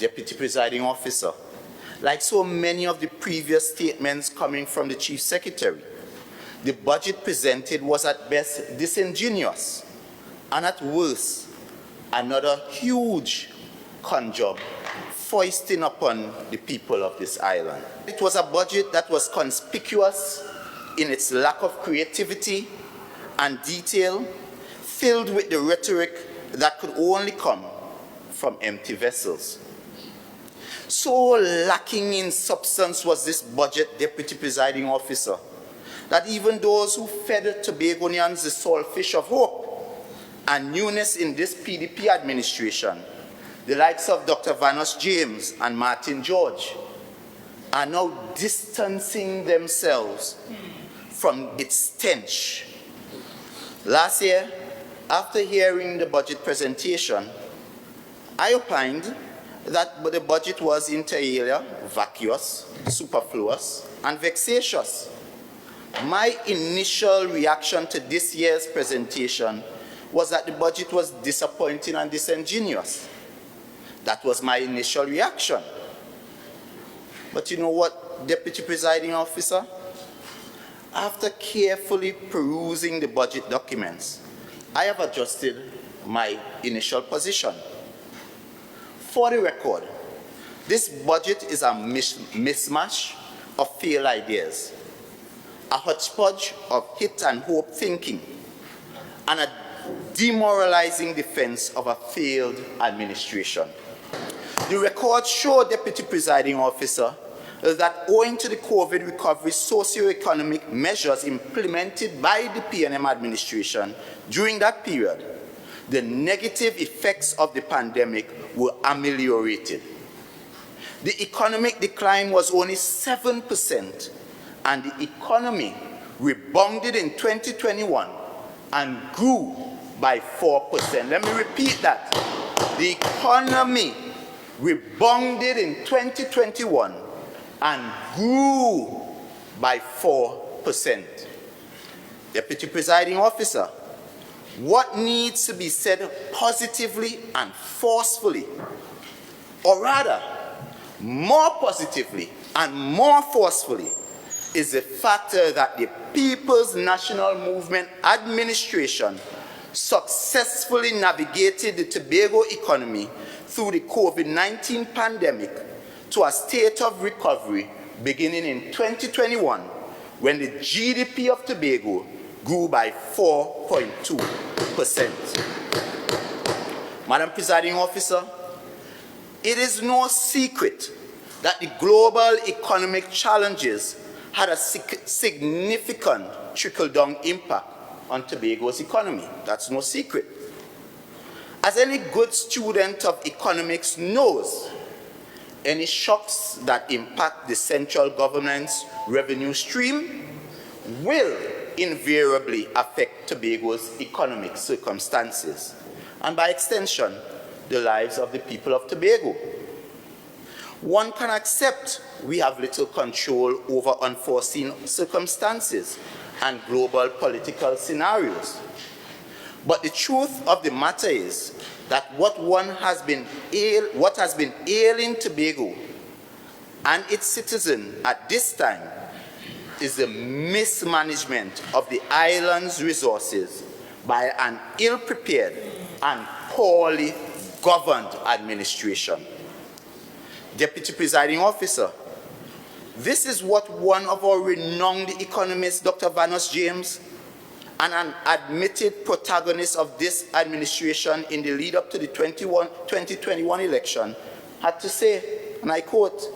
Deputy Presiding Officer, like so many of the previous statements coming from the Chief Secretary, the budget presented was at best disingenuous and at worst another huge con job foisting upon the people of this island. It was a budget that was conspicuous in its lack of creativity and detail, filled with the rhetoric that could only come from empty vessels. So lacking in substance was this budget, Deputy Presiding Officer, that even those who fed Tobagonians the saltfish of hope and newness in this PDP administration, the likes of Dr. Vanos James and Martin George, are now distancing themselves from its stench. Last year, after hearing the budget presentation, I opined that the budget was inter alia vacuous, superfluous, and vexatious. My initial reaction to this year's presentation was that the budget was disappointing and disingenuous. That was my initial reaction. But you know what, Deputy Presiding Officer? After carefully perusing the budget documents, I have adjusted my initial position. For the record, this budget is a mismatch of failed ideas, a hodgepodge of hit and hope thinking, and a demoralizing defense of a failed administration. The records show, Deputy Presiding Officer, that owing to the COVID recovery socio-economic measures implemented by the PNM administration during that period, the negative effects of the pandemic were ameliorated. The economic decline was only 7%, and the economy rebounded in 2021 and grew by 4%. Let me repeat that. The economy rebounded in 2021 and grew by 4%. Deputy Presiding Officer, what needs to be said positively and forcefully, or rather, more positively and more forcefully, is the factor that the People's National Movement administration successfully navigated the Tobago economy through the COVID-19 pandemic to a state of recovery beginning in 2021, when the GDP of Tobago grew by 4.2%. Madam Presiding Officer, it is no secret that the global economic challenges had a significant trickle-down impact on Tobago's economy. That's no secret. As any good student of economics knows, any shocks that impact the central government's revenue stream will invariably affect Tobago's economic circumstances, and by extension, the lives of the people of Tobago. One can accept we have little control over unforeseen circumstances and global political scenarios. But the truth of the matter is that what has been ailing Tobago and its citizens at this time is the mismanagement of the island's resources by an ill-prepared and poorly governed administration. Deputy Presiding Officer, this is what one of our renowned economists, Dr. Vanos James, and an admitted protagonist of this administration in the lead up to the 2021 election, had to say, and I quote,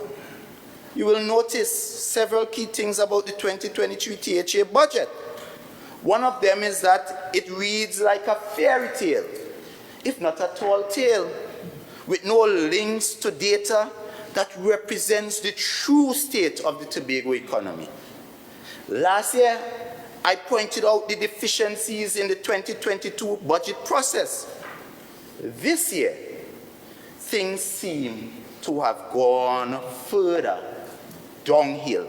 "You will notice several key things about the 2023 THA budget. One of them is that it reads like a fairy tale, if not a tall tale, with no links to data that represents the true state of the Tobago economy. Last year, I pointed out the deficiencies in the 2022 budget process. This year, things seem to have gone further downhill,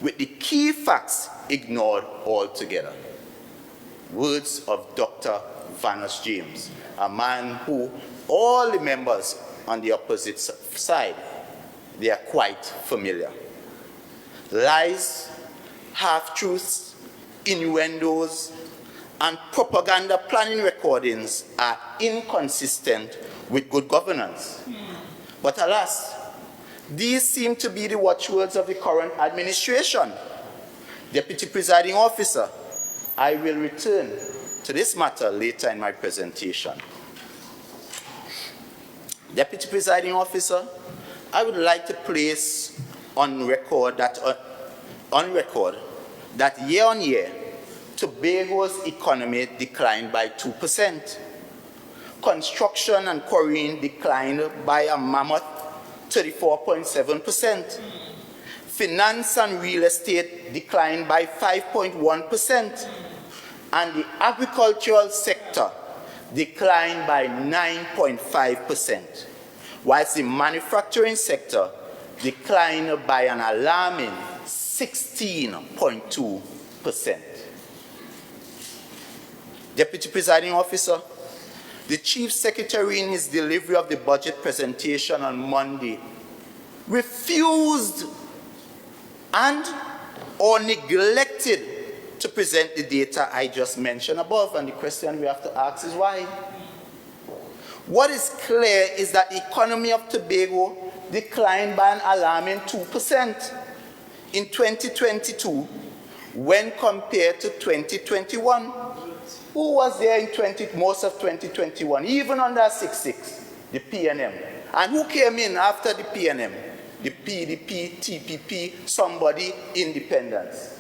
with the key facts ignored altogether." Words of Dr. Vanos James, a man who all the members on the opposite side. They are quite familiar. Lies, half-truths, innuendos, and propaganda planning recordings are inconsistent with good governance. But alas, these seem to be the watchwords of the current administration. Deputy Presiding Officer, I will return to this matter later in my presentation. Deputy Presiding Officer, I would like to place on record that year on year, Tobago's economy declined by 2%. Construction and quarrying declined by a mammoth 34.7%. Finance and real estate declined by 5.1%. And the agricultural sector declined by 9.5%, whilst the manufacturing sector declined by an alarming 16.2%. Deputy Presiding Officer, the Chief Secretary in his delivery of the budget presentation on Monday refused or neglected to present the data I just mentioned above, and the question we have to ask is why? What is clear is that the economy of Tobago declined by an alarming 2% in 2022 when compared to 2021. Who was there in most of 2021, even under 6-6, the PNM? And who came in after the PNM? The PDP, TPP, somebody, independence.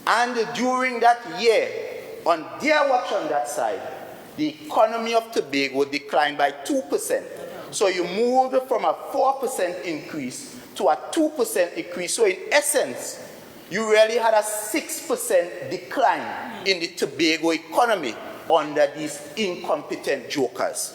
And during that year, on their watch on that side, the economy of Tobago declined by 2%. So you moved from a 4% increase to a 2% increase. So in essence, you really had a 6% decline in the Tobago economy under these incompetent jokers.